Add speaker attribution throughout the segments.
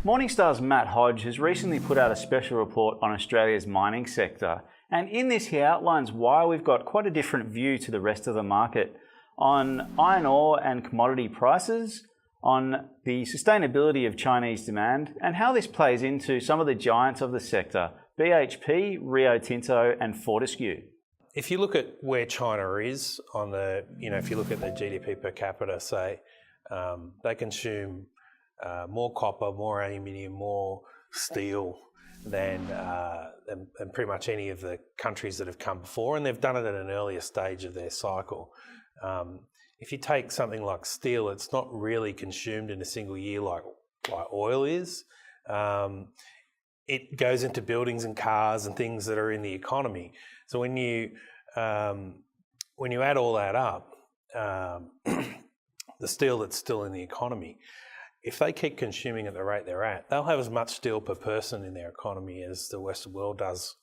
Speaker 1: Morningstar's Matt Hodge has recently put out a special report on Australia's mining sector, and in this he outlines why we've got quite a different view to the rest of the market on iron ore and commodity prices, on the sustainability of Chinese demand, and how this plays into some of the giants of the sector, BHP, Rio Tinto and Fortescue.
Speaker 2: If you look at where China is on the, if you look at the GDP per capita, say, they consume more copper, more aluminium, more steel than pretty much any of the countries that have come before, and they've done it at an earlier stage of their cycle. If you take something like steel, it's not really consumed in a single year like oil is. It goes into buildings and cars and things that are in the economy. So when you add all that up, the steel that's still in the economy, if they keep consuming at the rate they're at, they'll have as much steel per person in their economy as the Western world does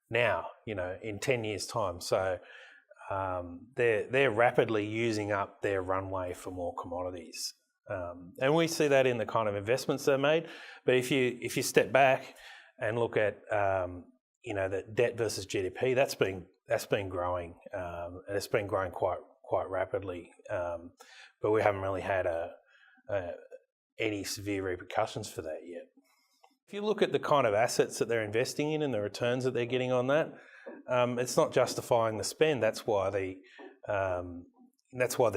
Speaker 2: now, in 10 years' time. So they're rapidly using up their runway for more commodities. And we see that in the kind of investments they've made. But if you step back and look at the debt versus GDP, that's been growing, and it's been growing quite rapidly. But we haven't really had any severe repercussions for that yet. If you look at the kind of assets that they're investing in and the returns that they're getting on that, it's not justifying the spend. That's why the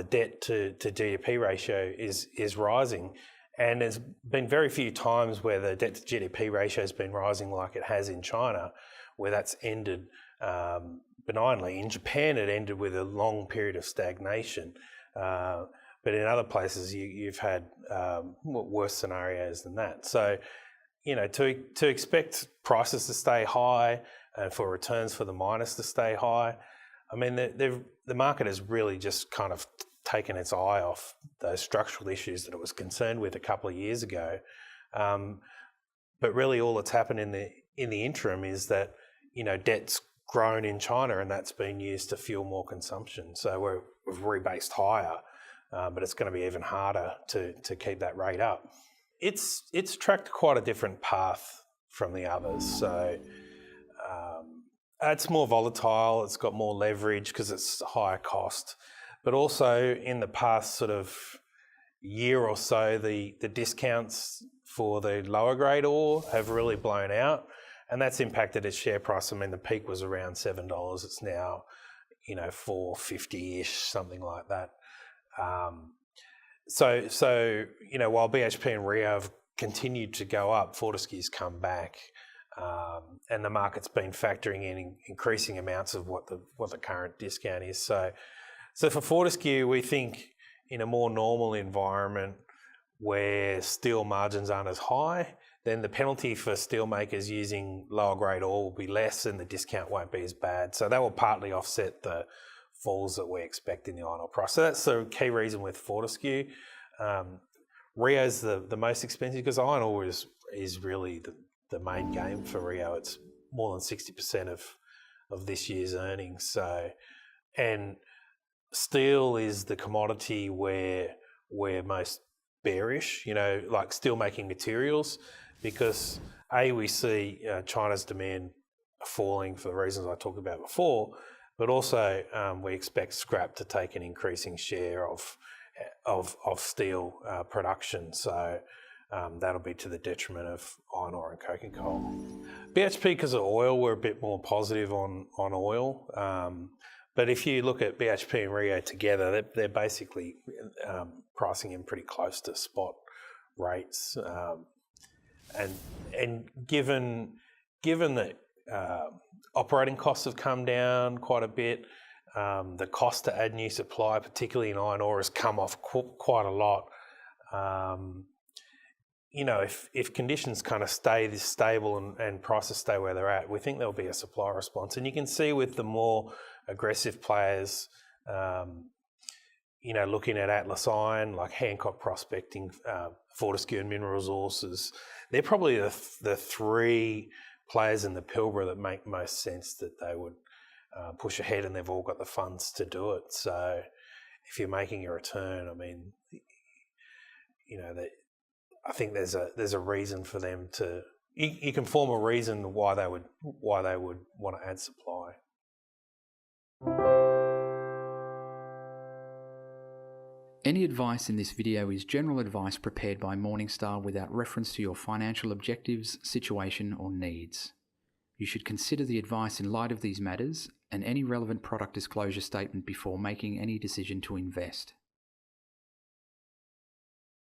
Speaker 2: debt to GDP ratio is rising. And there's been very few times where the debt to GDP ratio has been rising like it has in China, where that's ended benignly. In Japan, it ended with a long period of stagnation. But in other places, you've had worse scenarios than that. So, to expect prices to stay high and for returns for the miners to stay high, I mean, the market has really just kind of taken its eye off those structural issues that it was concerned with a couple of years ago. But really, all that's happened in the interim is that debt's grown in China, and that's been used to fuel more consumption. So we've rebased higher. But it's going to be even harder to keep that rate up. It's tracked quite a different path from the others. So it's more volatile, it's got more leverage because it's higher cost. But also in the past sort of year or so, the discounts for the lower grade ore have really blown out, and that's impacted its share price. I mean, the peak was around $7. It's now, $4.50-ish, something like that. So while BHP and Rio have continued to go up, Fortescue's come back, and the market's been factoring in increasing amounts of what the current discount is. So for Fortescue, we think in a more normal environment where steel margins aren't as high, then the penalty for steelmakers using lower grade ore will be less, and the discount won't be as bad. So that will partly offset the falls that we expect in the iron ore price. So that's the key reason with Fortescue. Rio's the most expensive because iron ore is really the main game for Rio. It's more than 60% of this year's earnings. So, and steel is the commodity where we're most bearish, like steel making materials, because we see China's demand falling for the reasons I talked about before, but also we expect scrap to take an increasing share of steel production. So that'll be to the detriment of iron ore and coking coal. BHP, because of oil, we're a bit more positive on oil. But if you look at BHP and Rio together, they're basically pricing in pretty close to spot rates. And given that operating costs have come down quite a bit, the cost to add new supply, particularly in iron ore, has come off quite a lot. If conditions kind of stay this stable and prices stay where they're at, we think there'll be a supply response. And you can see with the more aggressive players, looking at Atlas Iron, like Hancock Prospecting, Fortescue and Mineral Resources, they're probably the three players in the Pilbara that make most sense that they would push ahead, and they've all got the funds to do it. So if you're making a return, I mean, that I think there's a reason for them to. You can form a reason why they would want to add supply.
Speaker 3: Any advice in this video is general advice prepared by Morningstar without reference to your financial objectives, situation, or needs. You should consider the advice in light of these matters and any relevant product disclosure statement before making any decision to invest.